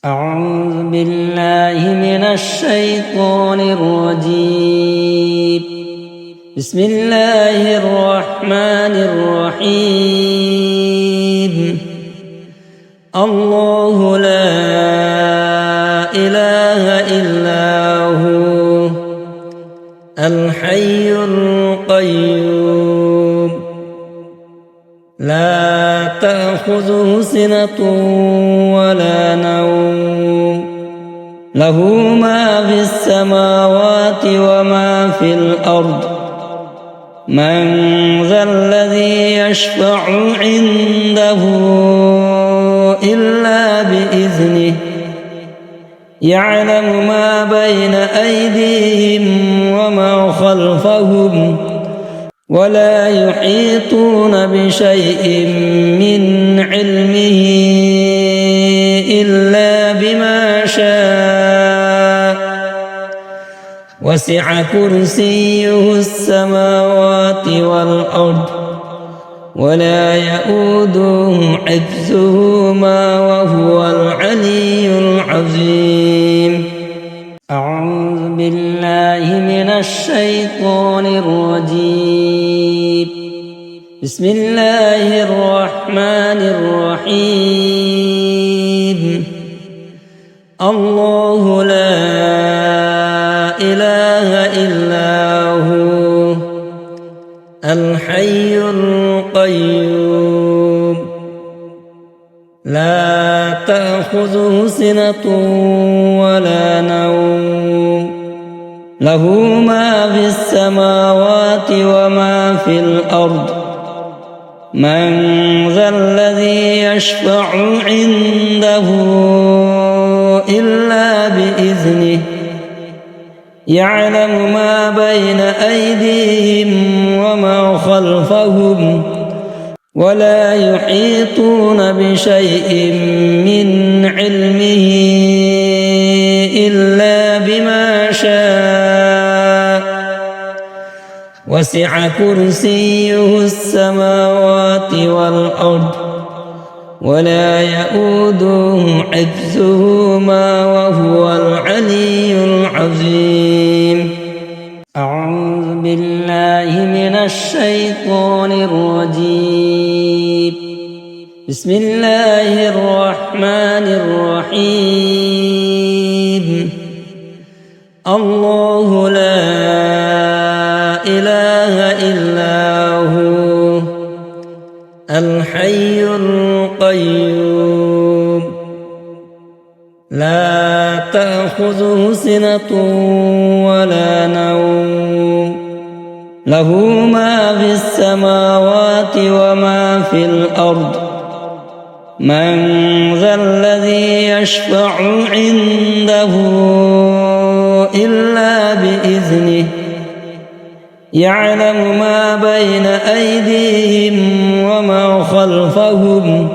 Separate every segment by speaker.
Speaker 1: أعوذ بالله من الشيطان الرجيم. بسم الله الرحمن الرحيم. الله لا إله إلا هو الحي القيوم لا تأخذه سنة ولا نوم له ما في السماوات وما في الأرض من ذا الذي يشفع عنده إلا بإذنه يعلم ما بين أيديهم وما خلفهم ولا يحيطون بشيء من علمه إلا بما شاء وسع كرسيه السماوات والأرض ولا يؤوده حفظهما وهو العلي العظيم. أعوذ بالله من الشيطان الرجيم. بسم الله الرحمن الرحيم. الله لا إله إلا هو الحي القيوم لا تأخذه سنة ولا نوم له ما في السماوات وما في الأرض من ذا الذي يشفع عنده إلا بإذنه يعلم ما بين أيديهم وما خلفهم ولا يحيطون بشيء من علمه إلا بما شاء وسع كرسيه السماوات والأرض ولا يؤوده حفظهما وهو العلي العظيم. أعوذ بالله من الشيطان الرجيم. بسم الله الرحمن الرحيم. الله لا إله إلا هو الحي القيوم لا تأخذه سنة ولا نوم له ما في السماوات وما في الأرض من ذا الذي يشفع عنده إلا بإذنه يعلم ما بين أيديهم وما خلفهم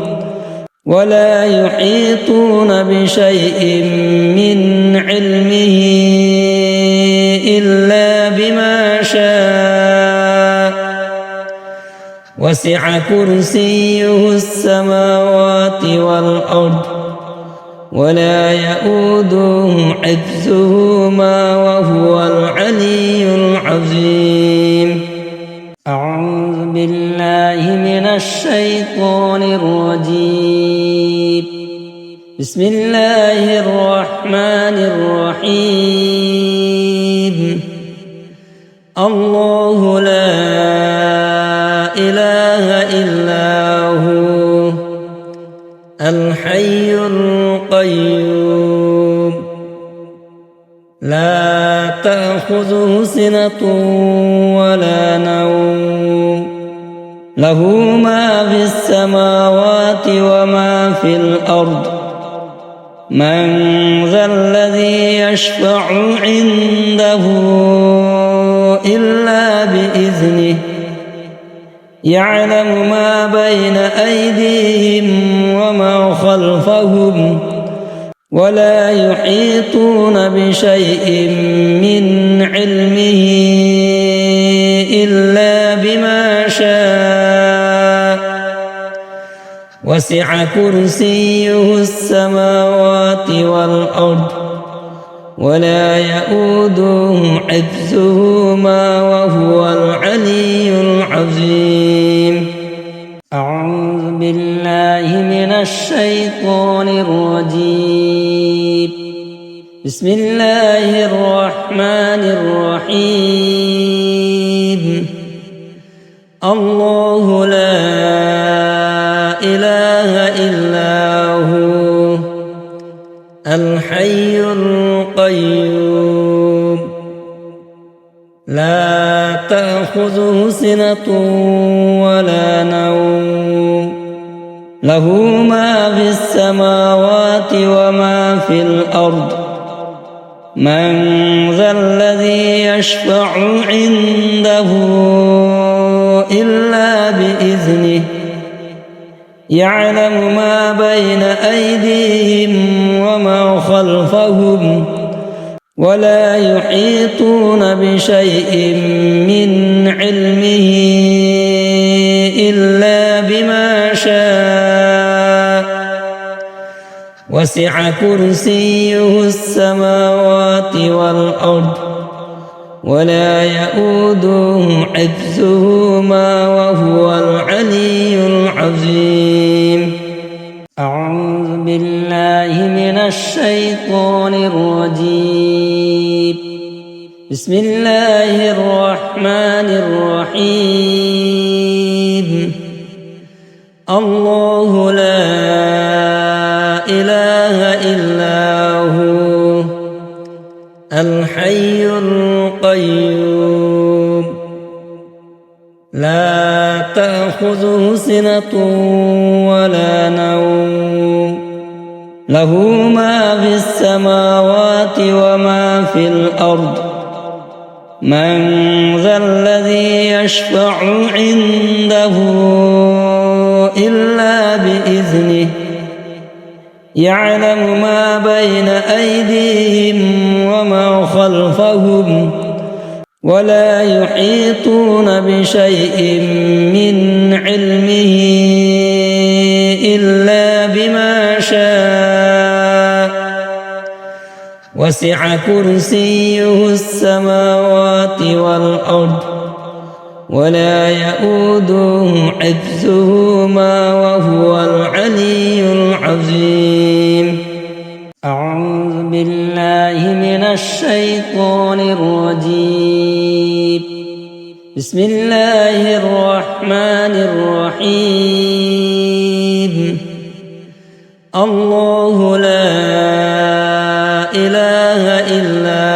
Speaker 1: ولا يحيطون بشيء من علمه إلا بما شاء وسع كرسيه السماوات والأرض ولا يؤوده حفظهما وهو العلي العظيم. أعوذ بالله من الشيطان الرجيم. بسم الله الرحمن الرحيم. الله لا إله إلا هو الحي القيوم لا تأخذه سنة ولا نوم له ما في السماوات وما في الأرض من ذا الذي يشفع عنده إلا بإذنه يعلم ما بين أيديهم وما خلفهم ولا يحيطون بشيء من علمه إلا بما شاء وسع كرسيه السماوات والأرض ولا يؤوده حفظهما وهو العلي العظيم. أعوذ بالله من الشيطان الرجيم. بسم الله الرحمن الرحيم. الله لا إله إلا هو الحي القيوم لا تأخذه سنة ولا نوم له ما في السماوات وما في الأرض من ذا الذي يشفع عنده إلا بإذنه يعلم ما بين أيديهم وما خلفهم ولا يحيطون بشيء من علمه إلا بما شاء وسع كرسيه السماوات والأرض ولا يؤوده حفظهما وهو العلي العظيم. أعوذ بالله من الشيطان الرجيم. بسم الله الرحمن الرحيم. الله لا إله إلا هو الحي القيوم لا تأخذه سنة ولا نوم له ما في السماوات وما في الأرض من ذا الذي يشفع عنده إلا بإذنه يعلم ما بين أيديهم وما خلفهم ولا يحيطون بشيء من علمه إلا بما شاء وسع كرسيه السماوات والأرض ولا يؤوده حفظهما وهو العلي العظيم. أعوذ بالله من الشيطان الرجيم. بسم الله الرحمن الرحيم. الله لا إله إلا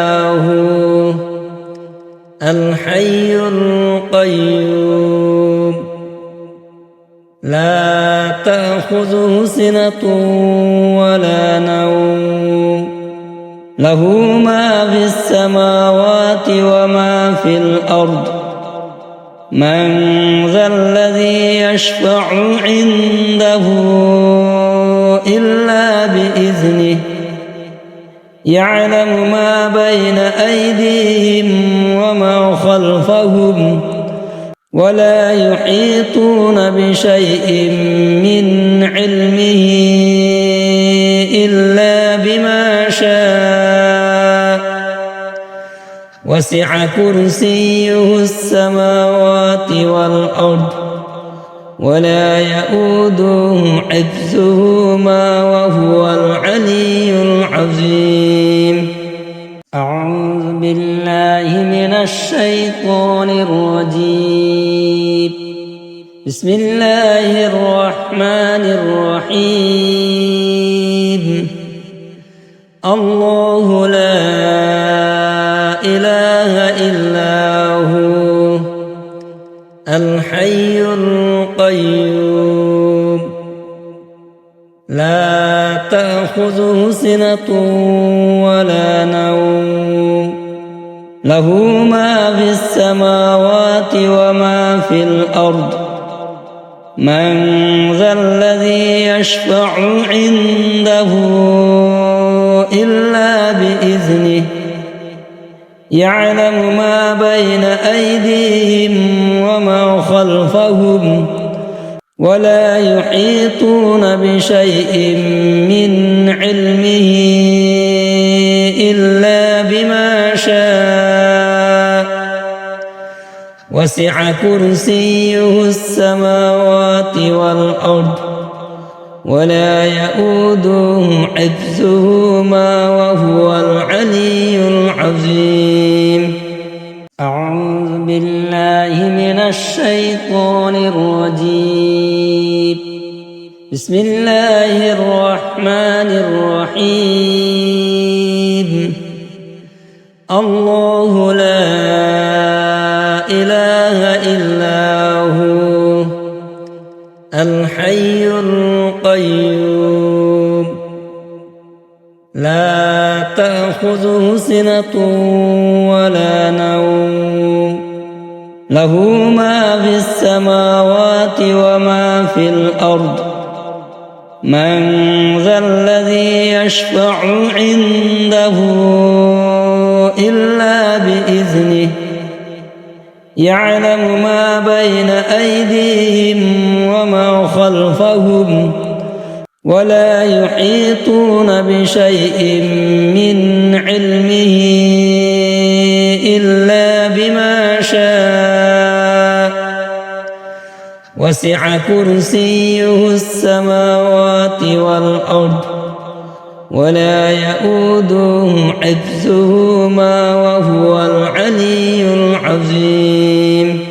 Speaker 1: هو الحي القيوم لا تأخذه سنة ولا نوم له ما في السماوات وما في الأرض من ذا الذي يشفع عنده إلا بإذنه يعلم ما بين أيديهم وما خلفهم ولا يحيطون بشيء من علمه إلا بما شاء وسع كرسيه السماوات والأرض ولا يؤوده حفظهما وهو العلي العظيم. أعوذ بالله من الشيطان الرجيم. بسم الله الرحمن الرحيم. الله لا إله إلا هو الحي القيوم لا تأخذه سنة ولا نوم له ما في السماوات وما في الأرض من ذا الذي يشفع عنده إلا بإذنه يعلم ما بين أيديهم وما خلفهم ولا يحيطون بشيء من علمه إلا بما شاء وسع كرسيه السماوات والأرض ولا يؤوده حفظهما وهو العلي العظيم. أعوذ بالله من الشيطان الرجيم. بسم الله الرحمن الرحيم. الله لا إله إلا هو الحي القيوم لا تأخذه سنة ولا نوم له ما في السماوات وما في الأرض من ذا الذي يشفع عنده إلا بإذنه يعلم ما بين أيديهم وما خلفهم ولا يحيطون بشيء من علمه إلا بما شاء وسع كرسيه السماوات والأرض ولا يؤوده حفظهما وهو العلي العظيم.